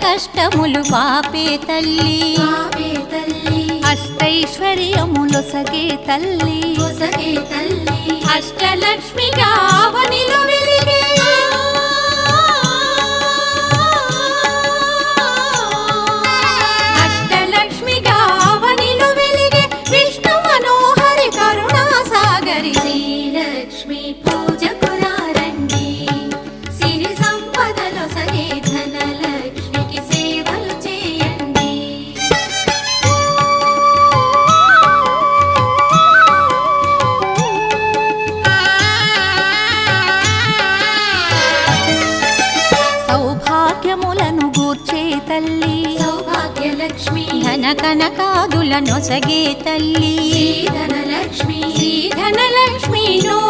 కష్టములు పాపే తల్లి అష్టైశ్వర్యములొసగే తల్లి అష్టలక్ష్మిగా అవనిలో వెలిగే అష్టలక్ష్మిగా అవనిలో వెలిగే విష్ణు మనోహరి కరుణా సాగరి శ్రీలక్ష్మి పూజకురారండి సిరి సంపదలో సగే ధనలక్ష్మికి సేవలు చేయండి. సౌభాగ్యములను గూర్చే తల్లి సౌభాగ్యలక్ష్మి ధన కనకాదుల నొసగే తల్లి ధనలక్ష్మి ధనలక్ష్మి నో